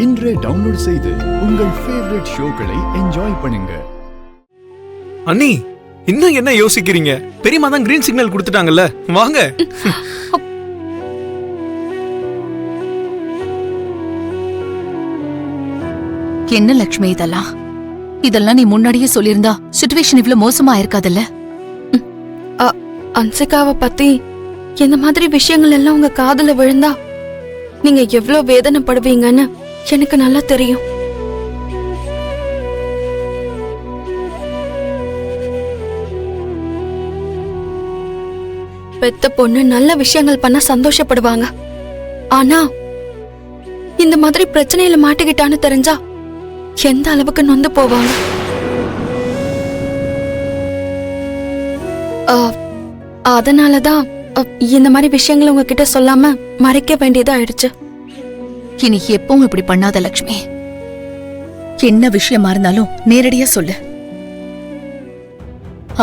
இன்றே டவுன்லோட் செய்து உங்கள் ஃபேவரட் ஷோக்களை என்ஜாய் பண்ணுங்க. அண்ணி, இன்னும் என்ன யோசிக்கிறீங்க? பெரியம்மா தான் கிரீன் சிக்னல் கொடுத்துட்டாங்கல்ல, வாங்க. என்ன லட்சுமி இதெல்லாம் நீ முன்னாடியே சொல்லியிருந்தா சிச்சுவேஷன் இவ்வளவு மோசமா இருக்காதுல்ல? அன்சிகாவை பத்தி இந்த மாதிரி விஷயங்கள் எல்லாம் உங்க காதுல விழுந்தா நீங்க எவ்வளவு வேதனைப்படுவீங்கன்னு எனக்கு நல்லா தெரியும். பெத்த பொண்ணு நல்ல விஷயங்கள் பண்ண சந்தோஷப்படுவாங்க. ஆனா இந்த மாதிரி பிரச்சனையில மாட்டிக்கிட்டான்னு தெரிஞ்சா எந்த அளவுக்கு நொந்து போவாங்க. அதனாலதான் இந்த மாதிரி விஷயங்களை உங்ககிட்ட சொல்லாம மறைக்க வேண்டியதா ஆயிடுச்சு. இனி எப்பவும் இப்படி பண்ணாத லட்சுமி. என்ன விஷயமா இருந்தாலும் நேரடியா சொல்லு.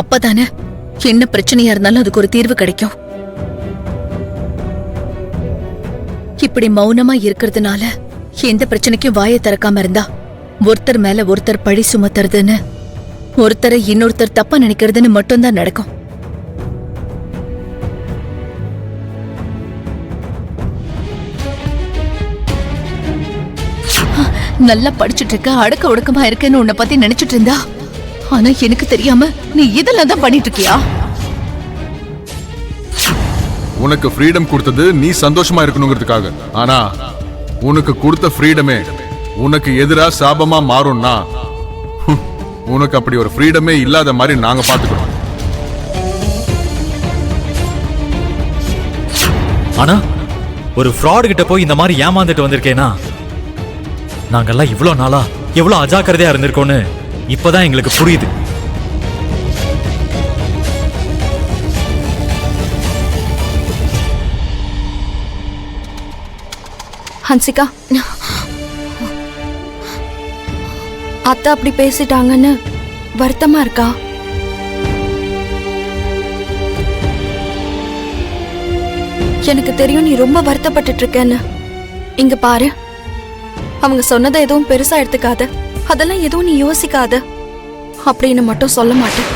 அப்பதானே என்ன பிரச்சனையா இருந்தாலும் அதுக்கு ஒரு தீர்வு கிடைக்கும். இப்படி மௌனமா இருக்கிறதுனால எந்த பிரச்சனைக்கும் வாயை திறக்காம இருந்தா ஒருத்தர் மேல ஒருத்தர் பழி சுமத்துறதுன்னு, ஒருத்தரை இன்னொருத்தர் தப்பா நினைக்கிறதுன்னு மட்டும்தான் நடக்கும். நல்லா படிச்சுட்டு இருக்க, அடக்க ஒடுக்கமா இருக்கேன்னு உன்னை பத்தி நினைச்சிட்டு இருந்தா, ஆனா எனக்கு தெரியாம நீ இதெல்லாம் தான் பண்ணிட்டு இருக்கியா? உனக்கு ஃப்ரீடம் கொடுத்தது நீ சந்தோஷமா இருக்கணுங்கிறதுக்காக. ஆனா உனக்கு கொடுத்த ஃப்ரீடமே உனக்கு எதிரா சாபமா மாறும்னா உனக்கு அப்படி ஒரு ஃப்ரீடமே இல்லாத மாதிரி நாங்க பாத்துக்கிறோம். ஆனா ஒரு ஃப்ராட் கிட்ட போய் இந்த மாதிரி ஏமாந்துட்டு வந்திருக்கேனா, நாங்கெல்லாம் இவ்வளவு நாளா எவ்வளவு அஜாக்கிரதையா இருந்திருக்கோன்னு இப்பதான் எங்களுக்கு புரியுது. ஹன்சிகா, அத்தை அப்படி பேசிட்டாங்கன்னு வருத்தமா இருக்கா? எனக்கு தெரியும் நீ ரொம்ப வருத்தப்பட்டு இருக்கேன்னு. இங்க பாரு, அவங்க சொன்னதை எதுவும் பெருசா எடுத்துக்காத, அதெல்லாம் எதுவும் நீ யோசிக்காத அப்படின்னு மட்டும் சொல்ல மாட்டேன்.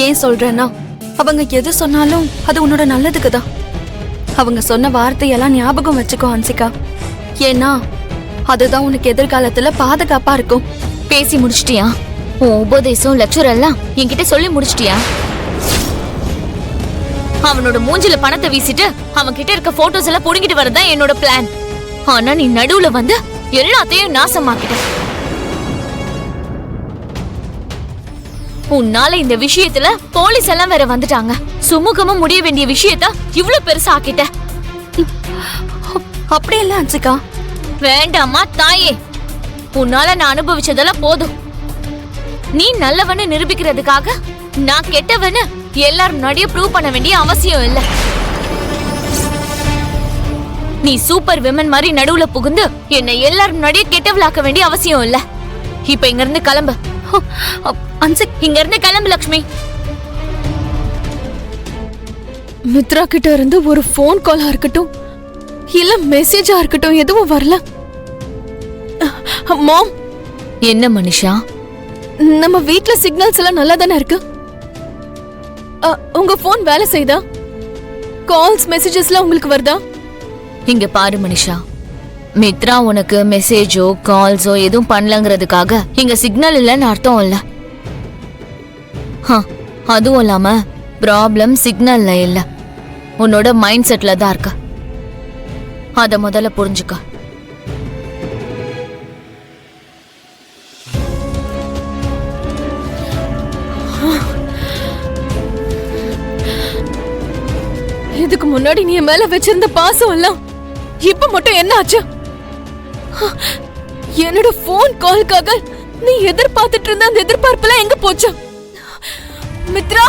ஏன் சொல்றேன்னா, அவங்க எது சொன்னாலும் அது உன்னோட நல்லதுக்குதான். அவங்க சொன்ன வார்த்தையெல்லாம் ஞாபகம் வச்சுக்கோ ஹன்சிகா. ஏன்னா அதுதான் உனக்கு எதிர்காலத்துல பாதுகாப்பா இருக்கும். பேசி முடிச்சிட்டியா? உன் உபதேசம் லெக்சர் எல்லாம் என்கிட்ட சொல்லி முடிச்சிட்டியா? அவனோட மூஞ்சில பணத்தை வீசிட்டு அவன் கிட்ட இருக்க போட்டோஸ் எல்லாம் புடுங்கிட்டு வரதான் என்னோட பிளான். ஆனா நீ நடுவுல வந்து எல்லாத்தையும் நாசமாக்கிட்ட. உன்னால இந்த விஷயத்துல போலீஸ் எல்லாம் வேற வந்துட்டாங்க. சுமூகமா முடிய வேண்டிய விஷயத்த இவ்வளவு பெருசா ஆக்கிட்ட. அப்படியெல்லாம் ஹன்சிகா. வேண்டாமா தாயே, உன்னால நான் அனுபவிச்சதெல்லாம் போதும். நீ நல்லவன்னு நிரூபிக்கிறதுக்காக நான் கெட்டவன்னு எல்லாரும் நடிய ப்ரூவ் பண்ண வேண்டிய அவசியம் இல்ல. நீ சூப்பர் விமன் மாதிரி நடுவுல புகுந்து என்னை எல்லாரும் நடிய கெட்டவளாக்க வேண்டிய அவசியம் இல்ல. இப்ப இங்க இருந்து கிளம்பு. இங்க இருந்து கிளம்பு லட்சுமி. மித்ரா கிட்ட இருந்து ஒரு போன் காலா இருக்கட்டும், இல்ல மெசேஜா இருக்கட்டும், எதுவும் வரல. மாம். என்ன மனிஷா? நம்ம வீட்ல சிக்னல்ஸ் எல்லாம் நல்லா தானே இருக்கு. உங்க போன் வேலை செய்தா? கால்ஸ் மெசேஜஸ்லாம் உங்களுக்கு வருதா? இங்க பாரு மனிஷா, மித்ரா உனக்கு மெசேஜோ கால்ஸோ எதுவும் பண்ணலங்கிறதுக்காக இங்க சிக்னல் இல்லன்னு அர்த்தம் இல்ல. அதுவும் இல்லாம ப்ராப்ளம் சிக்னல்ல இல்ல, உன்னோட மைண்ட் செட்ல தான் இருக்க. அத முதல்ல புரிஞ்சுக்க. இதுக்கு முன்னாடி நீ மேல வச்சிருந்த பாசம் எல்லாம் இப்ப மட்டும் என்ன ஆச்சு? என்னோட போன் கால்காக நீ எதிர்பார்த்துட்டு இருந்த அந்த எதிர்பார்ப்புலாம் எங்க போச்சு? Mitra,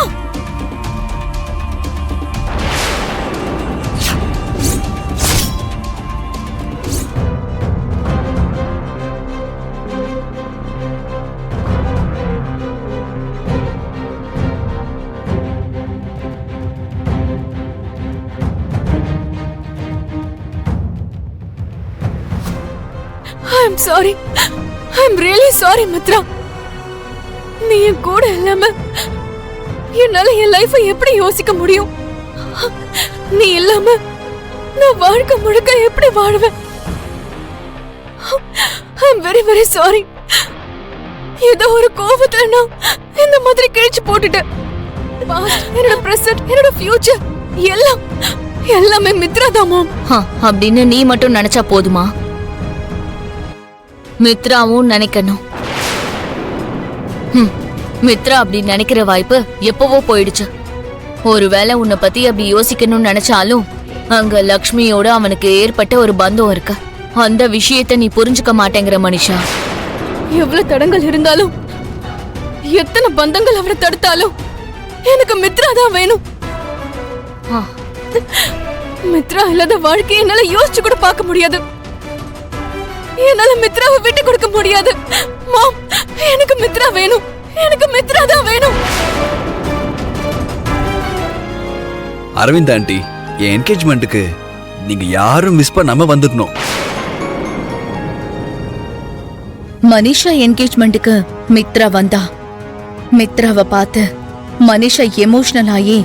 I'm sorry, I'm really sorry Mitra. நீ என் கூட இல்லாம என்னால என் லைஃபை எப்படி யோசிக்க முடியும்? நீ இல்லாம நான் வாழ்க்கை முழுக்க எப்படி வாழ்வேன்? I'm very very sorry. ஏதோ ஒரு கோபத்துல நான் இந்த மாதிரி கிழிச்சு போட்டுட்டேன். என்னோட பிரசன்ட், என்னோட ஃபியூச்சர் எல்லாமே மித்ரா தான் மாம். அப்படின்னு நீ மட்டும் நினைச்சா போதுமா? மித்ராவும் நினைக்கணும். மித்ரா அப்படி நினைக்கிற வாய்ப்பு எப்பவோ போயிடுச்சு. ஒருவேளை உன்னை பத்தி அப்படி யோசிக்கணும்னு நினைச்சாலும் அங்க லக்ஷ்மியோட அவனுக்கு ஏற்பட்ட ஒரு பந்தம் இருக்கு. அந்த விஷயத்தை நீ புரிஞ்சுக்க மாட்டேங்கிற மனிஷா. எவ்வளவு தடங்கள் இருந்தாலும், எத்தனை பந்தங்கள் அவரை தடுத்தாலும் எனக்கு மித்ரா தான் வேணும். மித்ரா இல்லாத வாழ்க்கையை என்னால யோசிச்சு கூட பார்க்க முடியாது. என்னால மித்ராவை விட்டு கொடுக்க முடியாது. மாம், எனக்கு மித்ரா வேணும். எனக்கு மித்ரா தான் வேணும். அரவிந்த் ஆண்டி, என் என்கேஜ்மெண்ட்டுக்கு நீங்க யாரும் மிஸ் பண்ணாம வந்துடணும். மனிஷா என்கேஜ்மெண்ட்டுக்கு மித்ரா வந்தா மித்ராவை பார்த்து மனிஷா எமோஷனல் ஆகி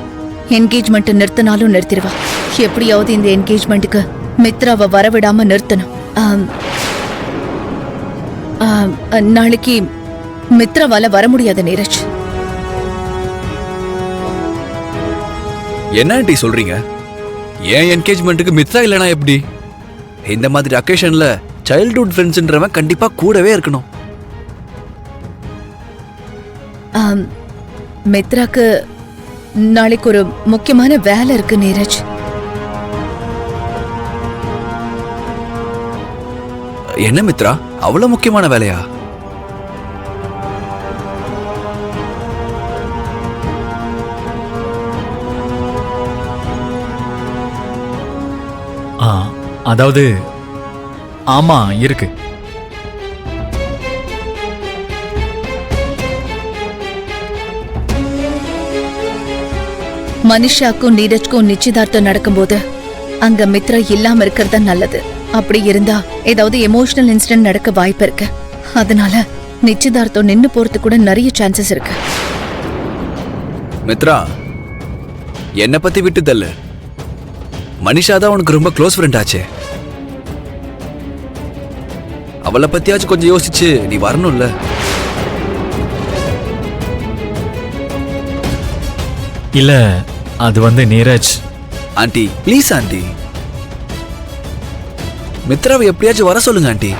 என்கேஜ்மெண்ட் நிறுத்தினாலும் நிறுத்திடுவா. எப்படியாவது இந்த என்கேஜ்மெண்ட்டுக்கு மித்ராவை வரவிடாம நிறுத்தணும். நாளைக்கு மித்ராவால வர முடியாது நீரஜ். என்ன ஆண்டி சொல்றீங்க? என் என்கேஜ்மெண்ட்டுக்கு மித்ரா இல்லனா எப்படி? இந்த மாதிரி அக்கேஷன்ல சைல்ட்ஹுட் ஃப்ரெண்ட்ஸ்ன்றவன் கண்டிப்பா கூடவே இருக்கணும். மித்ராக்கு நாளைக்கு ஒரு முக்கியமான வேலை இருக்கு நீரஜ். என்ன மித்ரா, அவ்வளவு முக்கியமான வேலையா? அதாவது ஆமா இருக்கு. மனிஷாக்கும் நீரஜ்க்கும் நிச்சயதார்த்தம் நடக்கும்போது அங்க மித்ரா இல்லாம இருக்கிறது நல்லது. அப்படி இருந்தா ஏதாவது எமோஷனல் இன்சிடென்ட் நடக்க வாய்ப்பு இருக்கு. அதனால நிச்சயதார்த்தம் நின்னு போறது கூட நிறைய சான்சஸ் இருக்கு. மித்ரா, என்ன பத்தி விட்டு தள்ளு. மனிஷா தான் உனக்கு ரொம்ப க்ளோஸ் ஃப்ரெண்ட் ஆச்சே. அவளை பத்தியாச்சும் கொஞ்சம் யோசிச்சு நீ வரணும்ல. இல்ல, அது வந்து நீரஜ். ஆண்டி ப்ளீஸ் ஆண்டி, மித்ராவை எப்படியாச்சும் வர சொல்லுங்க ஆண்டி.